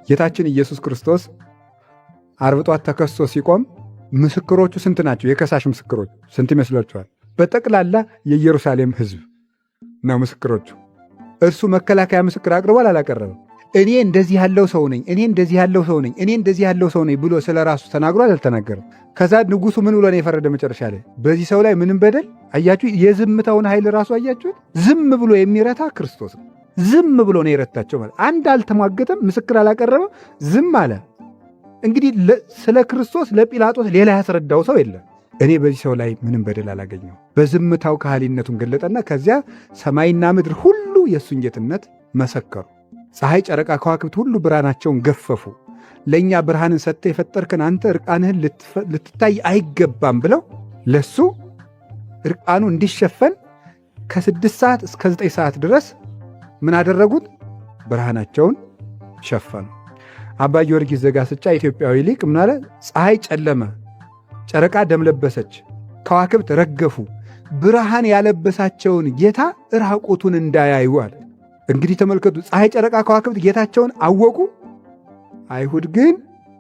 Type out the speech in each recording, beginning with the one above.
ጌታችን ኢየሱስ ክርስቶስ ዓርብ ጧት ተከሶ ሲቆም ምስክሮቹ ስንት ናቸው? የከሳሽ ምስክሮች ስንት ይመስላችኋል? በጠቅላላ የኢየሩሳሌም ሕዝብ ነው ምስክሮቹ። እርሱ መከላከያ ምስክር አቅርቧል አላቀረበም? እኔ እንደዚህ ያለው ሰው ነኝ፣ እኔ እንደዚህ ያለው ሰው ነኝ፣ እኔ እንደዚህ ያለው ሰው ነኝ ብሎ ስለ ራሱ ተናግሯል አልተናገረም? ከዛ ንጉሡ ምን ብሎ ነው የፈረደ? መጨረሻ ላይ በዚህ ሰው ላይ ምንም በደል አያችሁ? የዝምታውን ኃይል ራሱ አያችሁት? ዝም ብሎ የሚረታ ክርስቶስ ነው። ዝም ብሎ ነው የረታቸው ማለት። አንድ አልተሟገተም፣ ምስክር አላቀረበም፣ ዝም አለ። እንግዲህ ስለ ክርስቶስ ለጲላጦስ ሌላ ያስረዳው ሰው የለም። እኔ በዚህ ሰው ላይ ምንም በደል አላገኘው። በዝምታው ካህሊነቱን ገለጠና ከዚያ ሰማይና ምድር ሁሉ የእሱን ጌትነት መሰከሩ። ፀሐይ፣ ጨረቃ፣ ከዋክብት ሁሉ ብርሃናቸውን ገፈፉ። ለእኛ ብርሃንን ሰጥተህ የፈጠርክን አንተ እርቃንህን ልትታይ አይገባም ብለው ለሱ እርቃኑ እንዲሸፈን ከ6 ሰዓት እስከ 9 ሰዓት ድረስ ምን አደረጉት? ብርሃናቸውን ሸፈኑ። አባ ጊዮርጊስ ዘጋስጫ ኢትዮጵያዊ ሊቅ ምን አለ? ፀሐይ ጨለመ፣ ጨረቃ ደም ለበሰች፣ ከዋክብት ረገፉ፣ ብርሃን ያለበሳቸውን ጌታ ራቁቱን እንዳያዩ አለ። እንግዲህ ተመልከቱ፣ ፀሐይ፣ ጨረቃ፣ ከዋክብት ጌታቸውን አወቁ፣ አይሁድ ግን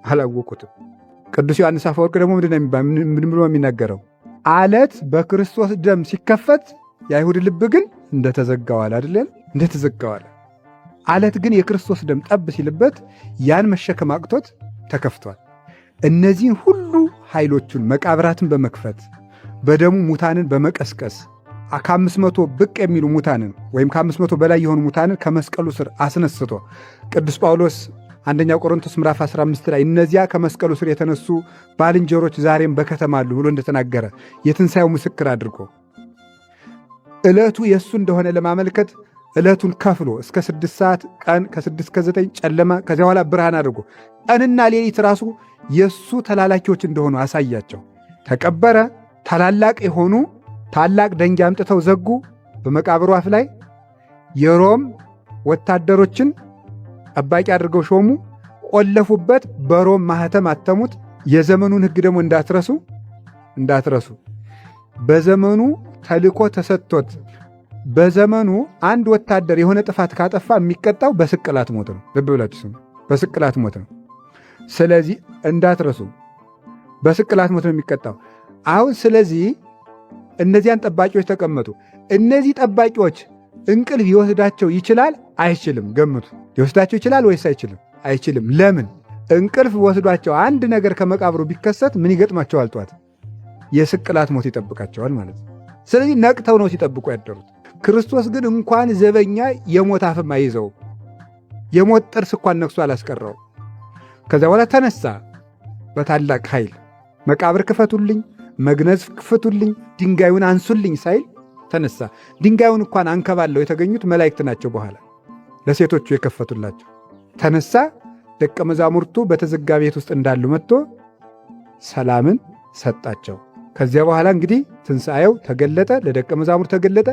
አላወቁትም። ቅዱስ ዮሐንስ አፈወርቅ ደግሞ ምን ብሎ የሚናገረው? አለት በክርስቶስ ደም ሲከፈት የአይሁድ ልብ ግን እንደተዘጋዋል አይደለም? እንደተዘጋዋል። አለት ግን የክርስቶስ ደም ጠብ ሲልበት ያን መሸከም አቅቶት ተከፍቷል። እነዚህን ሁሉ ኃይሎቹን መቃብራትን በመክፈት በደሙ ሙታንን በመቀስቀስ ከ500 ብቅ የሚሉ ሙታንን ወይም ከ500 በላይ የሆኑ ሙታንን ከመስቀሉ ስር አስነስቶ ቅዱስ ጳውሎስ አንደኛ ቆሮንቶስ ምዕራፍ 15 ላይ እነዚያ ከመስቀሉ ስር የተነሱ ባልንጀሮች ዛሬም በከተማ አሉ ብሎ እንደተናገረ የትንሣኤው ምስክር አድርጎ ዕለቱ የእሱ እንደሆነ ለማመልከት ዕለቱን ከፍሎ እስከ 6 ሰዓት ቀን ከ6 እስከ 9 ጨለማ ከዚያ በኋላ ብርሃን አድርጎ ቀንና ሌሊት ራሱ የእሱ ተላላኪዎች እንደሆኑ አሳያቸው። ተቀበረ። ታላላቅ የሆኑ ታላቅ ደንጊያ አምጥተው ዘጉ በመቃብሩ አፍ ላይ። የሮም ወታደሮችን ጠባቂ አድርገው ሾሙ፣ ቆለፉበት፣ በሮም ማኅተም አተሙት። የዘመኑን ሕግ ደግሞ እንዳትረሱ በዘመኑ ተልኮ ተሰጥቶት በዘመኑ አንድ ወታደር የሆነ ጥፋት ካጠፋ የሚቀጣው በስቅላት ሞት ነው። ልብ ብላችሁ ስሙ፣ በስቅላት ሞት ነው። ስለዚህ እንዳትረሱ፣ በስቅላት ሞት ነው የሚቀጣው። አሁን ስለዚህ እነዚያን ጠባቂዎች ተቀመጡ። እነዚህ ጠባቂዎች እንቅልፍ ይወስዳቸው ይችላል አይችልም? ገምቱ። ሊወስዳቸው ይችላል ወይስ አይችልም? አይችልም። ለምን? እንቅልፍ ወስዷቸው አንድ ነገር ከመቃብሩ ቢከሰት ምን ይገጥማቸዋል? ጧት የስቅላት ሞት ይጠብቃቸዋል ማለት ነው። ስለዚህ ነቅተው ነው ሲጠብቁ ያደሩት። ክርስቶስ ግን እንኳን ዘበኛ የሞት አፍም አይዘውም። የሞት ጥርስ እንኳን ነክሶ አላስቀረው። ከዚያ በኋላ ተነሳ በታላቅ ኃይል። መቃብር ክፈቱልኝ፣ መግነዝ ክፈቱልኝ፣ ድንጋዩን አንሱልኝ ሳይል ተነሳ። ድንጋዩን እንኳን አንከባለው የተገኙት መላእክት ናቸው። በኋላ ለሴቶቹ የከፈቱላቸው ተነሳ። ደቀ መዛሙርቱ በተዘጋ ቤት ውስጥ እንዳሉ መጥቶ ሰላምን ሰጣቸው። ከዚያ በኋላ እንግዲህ ትንሣኤው ተገለጠ፣ ለደቀ መዛሙርት ተገለጠ።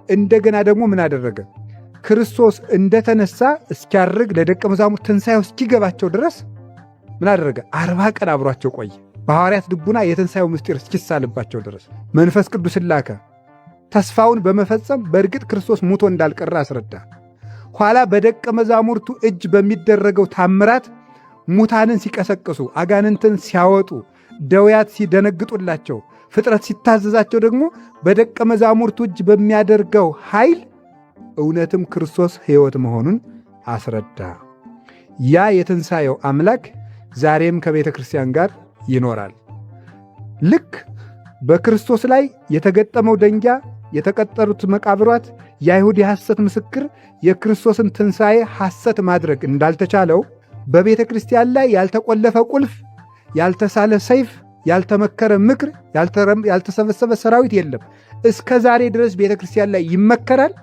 እንደገና ደግሞ ምን አደረገ? ክርስቶስ እንደተነሳ እስኪያርግ ለደቀ መዛሙርት ትንሣኤው እስኪገባቸው ድረስ ምን አደረገ? 40 ቀን አብሯቸው ቆየ። በሐዋርያት ልቡና የትንሣኤው ምስጢር እስኪሳልባቸው ድረስ መንፈስ ቅዱስን ላከ። ተስፋውን በመፈጸም በእርግጥ ክርስቶስ ሙቶ እንዳልቀረ አስረዳ። ኋላ በደቀ መዛሙርቱ እጅ በሚደረገው ታምራት ሙታንን ሲቀሰቅሱ፣ አጋንንትን ሲያወጡ፣ ደውያት ሲደነግጡላቸው፣ ፍጥረት ሲታዘዛቸው ደግሞ በደቀ መዛሙርቱ እጅ በሚያደርገው ኃይል እውነትም ክርስቶስ ሕይወት መሆኑን አስረዳ። ያ የትንሣኤው አምላክ ዛሬም ከቤተ ክርስቲያን ጋር ይኖራል። ልክ በክርስቶስ ላይ የተገጠመው ደንጊያ፣ የተቀጠሩት መቃብሯት፣ የአይሁድ የሐሰት ምስክር የክርስቶስን ትንሣኤ ሐሰት ማድረግ እንዳልተቻለው በቤተ ክርስቲያን ላይ ያልተቆለፈ ቁልፍ፣ ያልተሳለ ሰይፍ፣ ያልተመከረ ምክር፣ ያልተሰበሰበ ሰራዊት የለም። እስከ ዛሬ ድረስ ቤተ ክርስቲያን ላይ ይመከራል።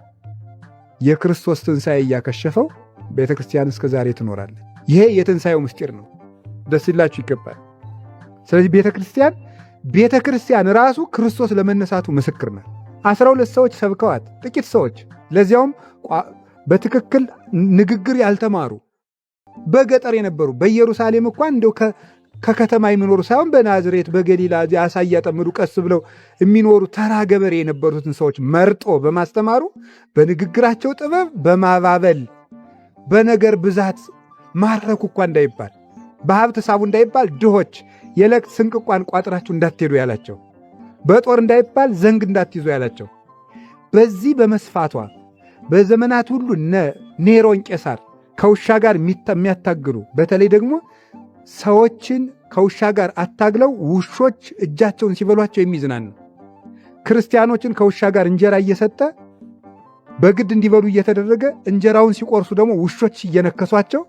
የክርስቶስ ትንሣኤ እያከሸፈው ቤተ ክርስቲያን እስከ ዛሬ ትኖራለች። ይሄ የትንሣኤው ምስጢር ነው። ደስ ይላችሁ ይገባል። ስለዚህ ቤተ ክርስቲያን ራሱ ክርስቶስ ለመነሳቱ ምስክር ናት። 12 ሰዎች ሰብከዋት፣ ጥቂት ሰዎች፣ ለዚያውም በትክክል ንግግር ያልተማሩ በገጠር የነበሩ በኢየሩሳሌም እንኳን እንደው ከከተማ የሚኖሩ ሳይሆን በናዝሬት በገሊላ አሳ እያጠመዱ ቀስ ብለው የሚኖሩ ተራ ገበሬ የነበሩትን ሰዎች መርጦ በማስተማሩ በንግግራቸው ጥበብ በማባበል በነገር ብዛት ማረኩ እኳ እንዳይባል፣ በሀብት ሳቡ እንዳይባል ድሆች የዕለት ስንቅ እንኳን ቋጥራችሁ እንዳትሄዱ ያላቸው፣ በጦር እንዳይባል ዘንግ እንዳትይዙ ያላቸው። በዚህ በመስፋቷ በዘመናት ሁሉ ኔሮን ቄሳር ከውሻ ጋር የሚያታግሉ በተለይ ደግሞ ሰዎችን ከውሻ ጋር አታግለው ውሾች እጃቸውን ሲበሏቸው የሚዝናኑ ክርስቲያኖችን ከውሻ ጋር እንጀራ እየሰጠ በግድ እንዲበሉ እየተደረገ እንጀራውን ሲቆርሱ ደግሞ ውሾች እየነከሷቸው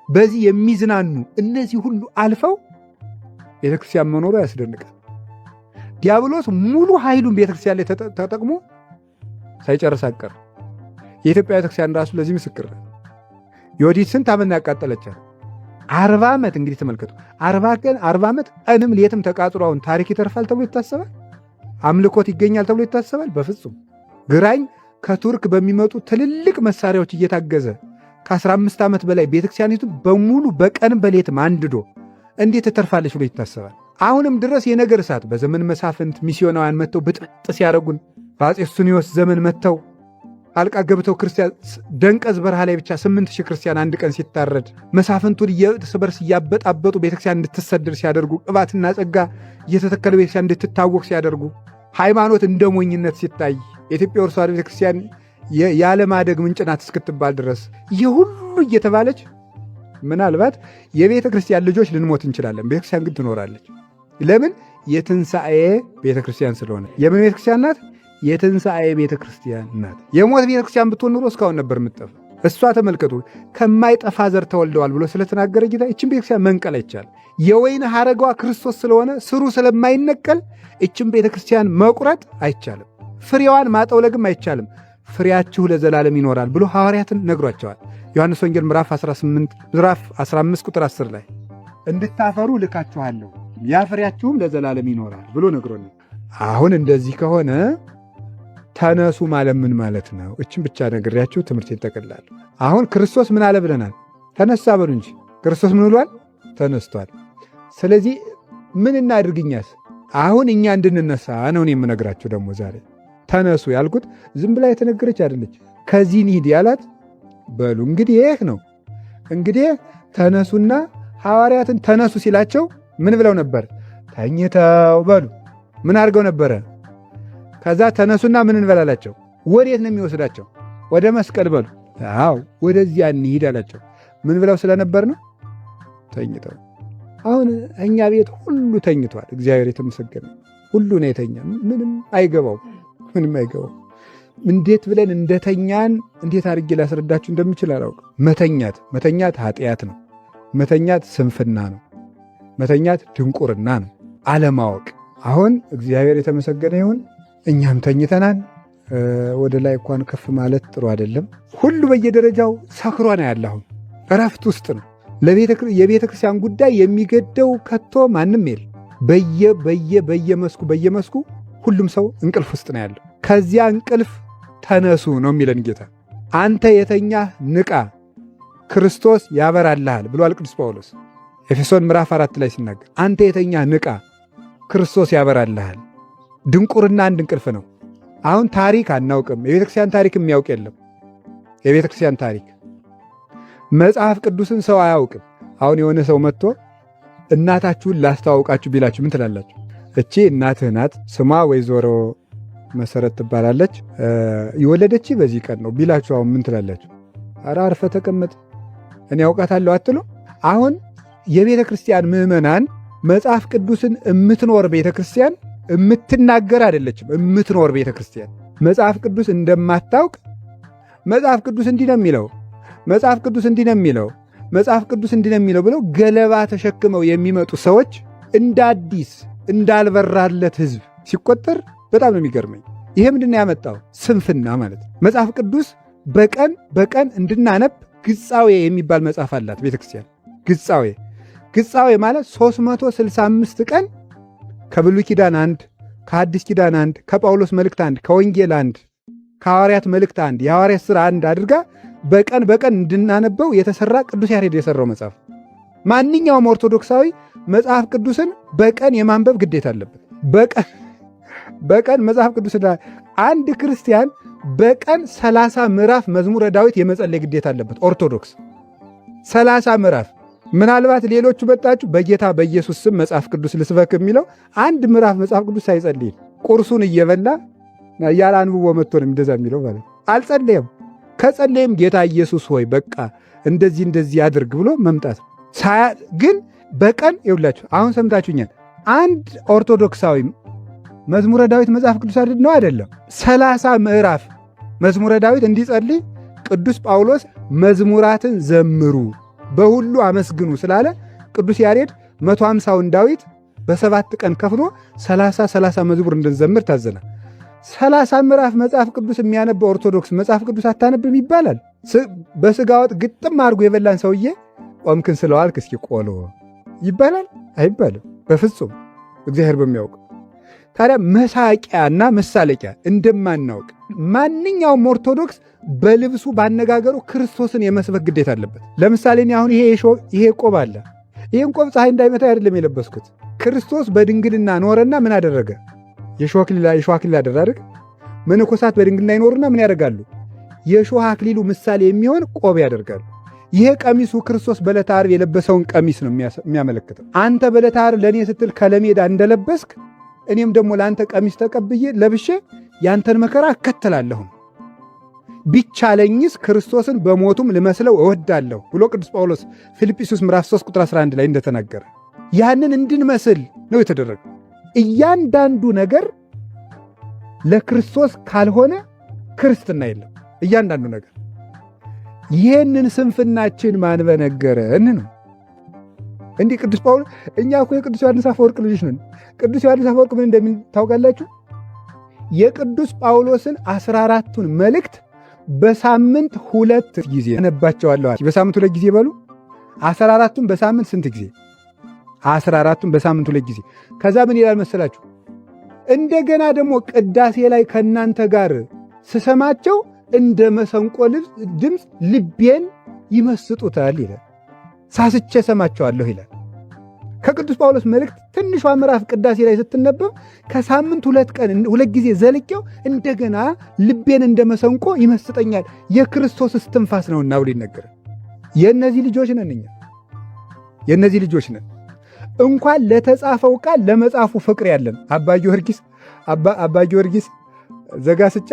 በዚህ የሚዝናኑ እነዚህ ሁሉ አልፈው ቤተክርስቲያን መኖሩ ያስደንቃል። ዲያብሎስ ሙሉ ኃይሉን ቤተክርስቲያን ላይ ተጠቅሞ ሳይጨርስ አቀር። የኢትዮጵያ ቤተክርስቲያን ራሱ ለዚህ ምስክር ነው። ዮዲት ስንት ዓመት ያቃጠለቻል? 40 ዓመት። እንግዲህ ተመልከቱ፣ 40 ዓመት ቀንም ሌትም ተቃጥሎ አሁን ታሪክ ይተርፋል ተብሎ ይታሰባል? አምልኮት ይገኛል ተብሎ ይታሰባል? በፍጹም። ግራኝ ከቱርክ በሚመጡ ትልልቅ መሳሪያዎች እየታገዘ ከ15 ዓመት በላይ ቤተክርስቲያኒቱ በሙሉ በቀንም በሌትም አንድዶ እንዴት ትተርፋለች ብሎ ይታሰባል? አሁንም ድረስ የነገር እሳት በዘመን መሳፍንት ሚስዮናውያን መጥተው ብጥብጥ ሲያደርጉን በአፄ ሱስንዮስ ዘመን መጥተው አልቃ ገብተው ክርስቲያን ደንቀዝ በረሃ ላይ ብቻ 8,000 ክርስቲያን አንድ ቀን ሲታረድ መሳፍንቱን እርስ በርስ እያበጣበጡ ቤተክርስቲያን እንድትሰድር ሲያደርጉ ቅባትና ጸጋ እየተተከለ ቤተክርስቲያን እንድትታወቅ ሲያደርጉ ሃይማኖት እንደ ሞኝነት ሲታይ የኢትዮጵያ ኦርቶዶክስ ተዋሕዶ ቤተክርስቲያን ያለማደግ ምንጭ ናት እስክትባል ድረስ ይህ ሁሉ እየተባለች ምናልባት የቤተ ክርስቲያን ልጆች ልንሞት እንችላለን። ቤተክርስቲያን ግን ትኖራለች። ለምን? የትንሣኤ ቤተክርስቲያን ስለሆነ። የምን ቤተክርስቲያን ናት? የትንሣኤ ቤተክርስቲያን ናት። የሞት ቤተክርስቲያን ብትሆን ኑሮ እስካሁን ነበር የምትጠፋ። እሷ ተመልከቱ ከማይጠፋ ዘር ተወልደዋል ብሎ ስለተናገረ ጌታ ይችን ቤተክርስቲያን መንቀል አይቻልም። የወይን ሐረጓ ክርስቶስ ስለሆነ ስሩ ስለማይነቀል ይችን ቤተክርስቲያን መቁረጥ አይቻልም። ፍሬዋን ማጠውለግም አይቻልም። ፍሬያችሁ ለዘላለም ይኖራል ብሎ ሐዋርያትን ነግሯቸዋል። ዮሐንስ ወንጌል ምዕራፍ 15 ቁጥር 10 ላይ እንድታፈሩ ልካችኋለሁ ያ ፍሬያችሁም ለዘላለም ይኖራል ብሎ ነግሮናል። አሁን እንደዚህ ከሆነ ተነሱ ማለት ምን ማለት ነው? እችን ብቻ ነግሬያችሁ ትምህርቴን ጠቅልላለሁ። አሁን ክርስቶስ ምን አለ ብለናል? ተነሳ በሉ እንጂ ክርስቶስ ምን ብሏል? ተነስቷል። ስለዚህ ምን እናድርግኛስ? አሁን እኛ እንድንነሳ ነው የምነግራችሁ። ደግሞ ዛሬ ተነሱ ያልኩት ዝም ብላ የተነገረች አይደለች። ከዚህ እንሂድ ያላት በሉ እንግዲህ ይህ ነው። እንግዲህ ተነሱና ሐዋርያትን ተነሱ ሲላቸው ምን ብለው ነበር? ተኝተው በሉ ምን አድርገው ነበረ? ከዛ ተነሱና ምን እንበላላቸው? ወዴት ነው የሚወስዳቸው? ወደ መስቀል በሉ። አዎ ወደዚያ እንሂድ አላቸው። ምን ብለው ስለነበር ነው? ተኝተው። አሁን እኛ ቤት ሁሉ ተኝቷል። እግዚአብሔር የተመሰገነ። ሁሉ ነው የተኛ። ምንም አይገባው። እንዴት ብለን እንደተኛን እንዴት አድርጌ ላስረዳችሁ እንደምችል አላውቅም። መተኛት ኃጢአት ነው። መተኛት ስንፍና ነው። መተኛት ድንቁርና ነው፣ አለማወቅ። አሁን እግዚአብሔር የተመሰገነ ይሁን እኛም ተኝተናል። ወደ ላይ እንኳን ከፍ ማለት ጥሩ አይደለም። ሁሉ በየደረጃው ሰክሮ ነው ያለ። አሁን እረፍት ውስጥ ነው። የቤተ ክርስቲያን ጉዳይ የሚገደው ከቶ ማንም የለም። በየመስኩ ሁሉም ሰው እንቅልፍ ውስጥ ነው ያለው። ከዚያ እንቅልፍ ተነሱ ነው የሚለን ጌታ። አንተ የተኛህ ንቃ፣ ክርስቶስ ያበራልሃል ብሏል ቅዱስ ጳውሎስ ኤፌሶን ምዕራፍ 4 ላይ ሲናገር፣ አንተ የተኛህ ንቃ፣ ክርስቶስ ያበራልሃል። ድንቁርና አንድ እንቅልፍ ነው። አሁን ታሪክ አናውቅም። የቤተክርስቲያን ታሪክ የሚያውቅ የለም። የቤተክርስቲያን ታሪክ መጽሐፍ ቅዱስን ሰው አያውቅም። አሁን የሆነ ሰው መጥቶ እናታችሁን ላስተዋውቃችሁ ቢላችሁ ምን ትላላችሁ? እቺ እናትህ ናት፣ ስሟ ወይዘሮ መሰረት ትባላለች፣ የወለደች በዚህ ቀን ነው ቢላችሁ አሁን ምን ትላላችሁ? ኧረ አርፈ ተቀመጥ እኔ ያውቃታለሁ አትሉ? አሁን የቤተ ክርስቲያን ምዕመናን መጽሐፍ ቅዱስን የምትኖር ቤተ ክርስቲያን የምትናገር አይደለችም። የምትኖር ቤተ ክርስቲያን መጽሐፍ ቅዱስ እንደማታውቅ መጽሐፍ ቅዱስ እንዲህ ነው የሚለው፣ መጽሐፍ ቅዱስ እንዲህ ነው የሚለው፣ መጽሐፍ ቅዱስ እንዲህ ነው የሚለው ብለው ገለባ ተሸክመው የሚመጡ ሰዎች እንደ አዲስ እንዳልበራለት ሕዝብ ሲቆጠር በጣም ነው የሚገርመኝ። ይሄ ምንድን ነው ያመጣው? ስንፍና ማለት ነው። መጽሐፍ ቅዱስ በቀን እንድናነብ ግጻዌ የሚባል መጽሐፍ አላት ቤተክርስቲያን። ግጻዌ ማለት 365 ቀን ከብሉይ ኪዳን አንድ፣ ከአዲስ ኪዳን አንድ፣ ከጳውሎስ መልእክት አንድ፣ ከወንጌል አንድ፣ ከሐዋርያት መልእክት አንድ፣ የሐዋርያት ሥራ አንድ አድርጋ በቀን እንድናነበው የተሰራ ቅዱስ ያሬድ የሰራው መጽሐፍ። ማንኛውም ኦርቶዶክሳዊ መጽሐፍ ቅዱስን በቀን የማንበብ ግዴታ አለበት። በቀን መጽሐፍ ቅዱስ አንድ ክርስቲያን በቀን 30 ምዕራፍ መዝሙረ ዳዊት የመጸለይ ግዴታ አለበት። ኦርቶዶክስ 30 ምዕራፍ። ምናልባት ሌሎቹ መጣችሁ በጌታ በኢየሱስ ስም መጽሐፍ ቅዱስ ልስበክ የሚለው አንድ ምዕራፍ መጽሐፍ ቅዱስ ሳይጸልይ ቁርሱን እየበላ ያለ አንብቦ መጥቶ ነው እንደዛ የሚለው ማለት አልጸለየም። ከጸለየም ጌታ ኢየሱስ ሆይ በቃ እንደዚህ አድርግ ብሎ መምጣት ግን በቀን ይውላችሁ። አሁን ሰምታችሁኛል። አንድ ኦርቶዶክሳዊ መዝሙረ ዳዊት መጽሐፍ ቅዱስ ነው አይደለም 30 ምዕራፍ መዝሙረ ዳዊት እንዲጸልይ ቅዱስ ጳውሎስ መዝሙራትን ዘምሩ በሁሉ አመስግኑ ስላለ ቅዱስ ያሬድ 150ውን ዳዊት በ7 ቀን ከፍሎ 30 መዝሙር እንድንዘምር ታዘናል። 30 ምዕራፍ መጽሐፍ ቅዱስ የሚያነበው ኦርቶዶክስ መጽሐፍ ቅዱስ አታነብም ይባላል። በስጋ ወጥ ግጥም አድርጎ የበላን ሰውዬ ቆምክን ስለዋልክ እስኪ ቆሎ ይባላል አይባልም? በፍጹም እግዚአብሔር በሚያውቅ። ታዲያ መሳቂያና መሳለቂያ እንደማናውቅ ማንኛውም ኦርቶዶክስ በልብሱ ባነጋገሩ ክርስቶስን የመስበክ ግዴታ አለበት። ለምሳሌ አሁን ይሄ ቆብ አለ። ይህን ቆብ ፀሐይ እንዳይመታ አይደለም የለበስኩት። ክርስቶስ በድንግልና ኖረና ምን አደረገ? የሾህ አክሊል አደረገ። መነኮሳት በድንግልና ይኖሩና ምን ያደርጋሉ? የሾህ አክሊሉ ምሳሌ የሚሆን ቆብ ያደርጋሉ። ይሄ ቀሚሱ ክርስቶስ በዕለተ ዓርብ የለበሰውን ቀሚስ ነው የሚያመለክተው። አንተ በዕለተ ዓርብ ለእኔ ስትል ከለሜዳ እንደለበስክ እኔም ደግሞ ለአንተ ቀሚስ ተቀብዬ ለብሼ ያንተን መከራ እከተላለሁ። ቢቻለኝስ ክርስቶስን በሞቱም ልመስለው እወዳለሁ ብሎ ቅዱስ ጳውሎስ ፊልጵስዩስ ምዕራፍ 3 ቁጥር 11 ላይ እንደተናገረ ያንን እንድንመስል ነው የተደረገ። እያንዳንዱ ነገር ለክርስቶስ ካልሆነ ክርስትና የለም። እያንዳንዱ ነገር ይህንን ስንፍናችን ማን በነገረን ነው። እንዲህ ቅዱስ ጳውሎስ እኛ እኮ የቅዱስ ዮሐንስ አፈወርቅ ልጆች ነን። ቅዱስ ዮሐንስ አፈወርቅ ምን እንደሚል ታውቃላችሁ? የቅዱስ ጳውሎስን 14ቱን መልእክት በሳምንት 2 ጊዜ አነባቸዋለሁ። በሳምንት 2 ጊዜ በሉ። 14ቱን በሳምንት ስንት ጊዜ? 14ቱን በሳምንት 2 ጊዜ። ከዛ ምን ይላል መሰላችሁ? እንደገና ደግሞ ቅዳሴ ላይ ከእናንተ ጋር ስሰማቸው እንደ መሰንቆ ድምፅ ልቤን ይመስጡታል ይላል። ሳስቼ ሰማቸዋለሁ ይላል። ከቅዱስ ጳውሎስ መልእክት ትንሿ ምዕራፍ ቅዳሴ ላይ ስትነበብ ከሳምንት 2 ጊዜ ዘልቄው እንደገና ልቤን እንደ መሰንቆ ይመስጠኛል የክርስቶስ እስትንፋስ ነውና ብሎ ይነገራል። የእነዚህ ልጆች ነን እኛ፣ የእነዚህ ልጆች ነን። እንኳን ለተጻፈው ቃል ለመጻፉ ፍቅር ያለን አባ ጊዮርጊስ ዘጋስጫ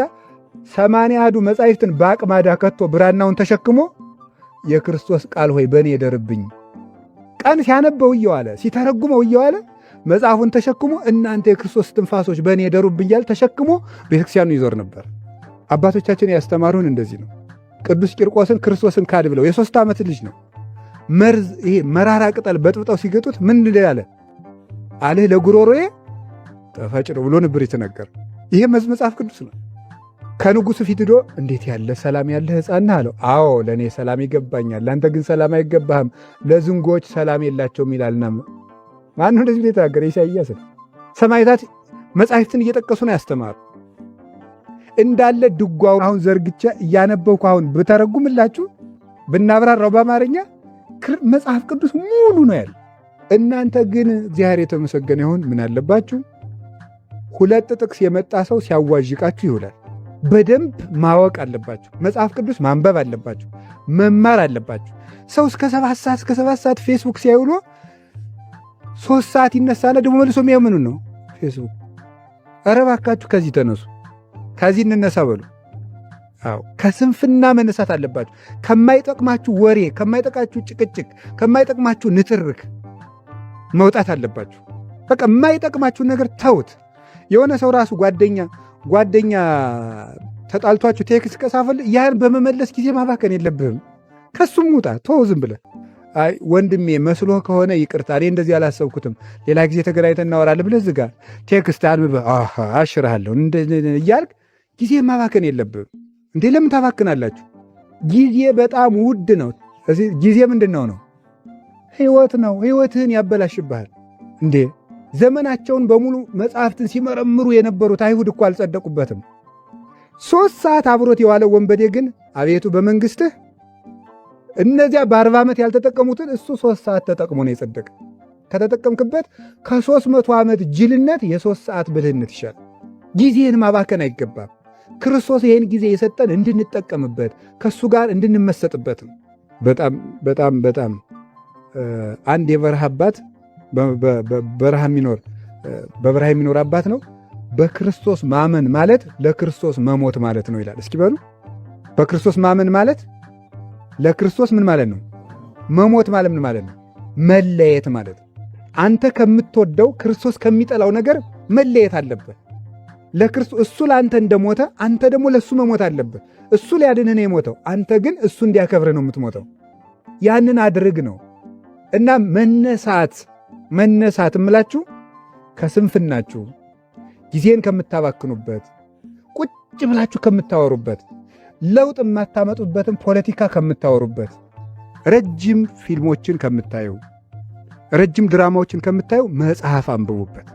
80 መጻሕፍትን በአቅማዳ ከቶ ብራናውን ተሸክሞ የክርስቶስ ቃል ሆይ በእኔ ይደርብኝ ቀን ሲያነበው እየዋለ ሲተረጉመው እየዋለ መጽሐፉን ተሸክሞ እናንተ የክርስቶስ ትንፋሶች በእኔ ይደሩብኝ እያለ ተሸክሞ ቤተክርስቲያኑ ይዞር ነበር። አባቶቻችን ያስተማሩን እንደዚህ ነው። ቅዱስ ቂርቆስን ክርስቶስን ካድ ብለው የ3 ዓመት ልጅ ነው መርዝ ይሄ መራራ ቅጠል በጥብጠው ሲገጡት ምን እንዳለ አልህ ለጉሮሮዬ ጠፋጭ ነው ብሎ ነበር የተነገረ። ይሄ መጽሐፍ ቅዱስ ነው። ከንጉሱ ፊት ሄዶ እንዴት ያለ ሰላም ያለ ሕፃን አለው። አዎ ለእኔ ሰላም ይገባኛል፣ ለአንተ ግን ሰላም አይገባህም፣ ለዝንጎች ሰላም የላቸውም ይላልና። ማን እንደዚህ ብሎ የተናገረ? ኢሳይያስ። ሰማዕታት መጻሕፍትን እየጠቀሱ ነው ያስተማሩ። እንዳለ ድጓው አሁን ዘርግቼ እያነበብኩ አሁን ብተረጉምላችሁ ብናብራራው በአማርኛ መጽሐፍ ቅዱስ ሙሉ ነው ያለ። እናንተ ግን እግዚአብሔር የተመሰገነ ይሁን ምን አለባችሁ 2 ጥቅስ የመጣ ሰው ሲያዋዥቃችሁ ይውላል። በደንብ ማወቅ አለባችሁ። መጽሐፍ ቅዱስ ማንበብ አለባችሁ፣ መማር አለባችሁ። ሰው እስከ 7 ሰዓት ፌስቡክ ሲያውሎ 3 ሰዓት ይነሳና ደግሞ መልሶ የሚያምኑ ነው ፌስቡክ። ኧረ እባካችሁ ከዚህ ተነሱ፣ ከዚህ እንነሳ በሉ። አዎ ከስንፍና መነሳት አለባችሁ። ከማይጠቅማችሁ ወሬ፣ ከማይጠቅማችሁ ጭቅጭቅ፣ ከማይጠቅማችሁ ንትርክ መውጣት አለባችሁ። በቃ የማይጠቅማችሁ ነገር ተውት። የሆነ ሰው ራሱ ጓደኛ ተጣልቷችሁ ቴክስት ከጻፈል ያን በመመለስ ጊዜ ማባከን የለብህም። ከሱም ውጣ፣ ተው ዝም ብለህ። አይ ወንድሜ መስሎህ ከሆነ ይቅርታ፣ እኔ እንደዚህ አላሰብኩትም፣ ሌላ ጊዜ ተገናኝተን እናወራለን ብለህ ዝጋ። ቴክስት አንብበህ አሽርሃለሁ እያልክ ጊዜ ማባከን የለብህም። እንዴ ለምን ታባክናላችሁ? ጊዜ በጣም ውድ ነው። ጊዜ ምንድን ነው? ሕይወት ነው። ሕይወትህን ያበላሽብሃል። እንዴ ዘመናቸውን በሙሉ መጽሐፍትን ሲመረምሩ የነበሩት አይሁድ እኮ አልጸደቁበትም። 3 ሰዓት አብሮት የዋለው ወንበዴ ግን አቤቱ በመንግሥትህ እነዚያ በ40 ዓመት ያልተጠቀሙትን እሱ 3 ሰዓት ተጠቅሞ ነው የጸደቀ። ከተጠቀምክበት ከ300 ዓመት ጅልነት የ3 ሰዓት ብልህነት ይሻል። ጊዜህን ማባከን አይገባም። ክርስቶስ ይህን ጊዜ የሰጠን እንድንጠቀምበት ከእሱ ጋር እንድንመሰጥበት ነው። በጣም በጣም በጣም አንድ የበረሃ አባት በበረሃ የሚኖር አባት ነው። በክርስቶስ ማመን ማለት ለክርስቶስ መሞት ማለት ነው ይላል። እስኪ በሉ በክርስቶስ ማመን ማለት ለክርስቶስ ምን ማለት ነው? መሞት ማለት ምን ማለት ነው? መለየት ማለት ነው። አንተ ከምትወደው ክርስቶስ ከሚጠላው ነገር መለየት አለበት። ለክርስቶስ እሱ ለአንተ እንደሞተ አንተ ደግሞ ለእሱ መሞት አለበት። እሱ ሊያድንህ ነው የሞተው፣ አንተ ግን እሱ እንዲያከብርህ ነው የምትሞተው። ያንን አድርግ ነው እና መነሳት እምላችሁ ከስንፍናችሁ ጊዜን ከምታባክኑበት፣ ቁጭ ብላችሁ ከምታወሩበት፣ ለውጥ የማታመጡበትን ፖለቲካ ከምታወሩበት፣ ረጅም ፊልሞችን ከምታዩ፣ ረጅም ድራማዎችን ከምታዩ መጽሐፍ አንብቡበት።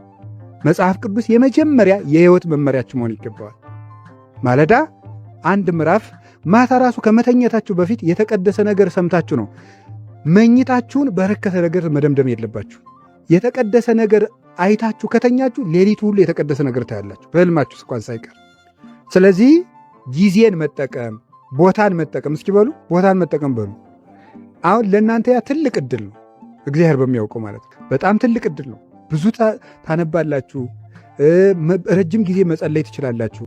መጽሐፍ ቅዱስ የመጀመሪያ የሕይወት መመሪያችሁ መሆን ይገባዋል። ማለዳ አንድ ምዕራፍ፣ ማታ ራሱ ከመተኛታችሁ በፊት የተቀደሰ ነገር ሰምታችሁ ነው። መኝታችሁን በረከሰ ነገር መደምደም የለባችሁ። የተቀደሰ ነገር አይታችሁ ከተኛችሁ ሌሊቱ ሁሉ የተቀደሰ ነገር ታያላችሁ፣ በሕልማችሁ እንኳን ሳይቀር። ስለዚህ ጊዜን መጠቀም፣ ቦታን መጠቀም፣ እስኪ በሉ ቦታን መጠቀም በሉ። አሁን ለእናንተ ያ ትልቅ ዕድል ነው፣ እግዚአብሔር በሚያውቀው ማለት ነው። በጣም ትልቅ ዕድል ነው። ብዙ ታነባላችሁ፣ ረጅም ጊዜ መጸለይ ትችላላችሁ።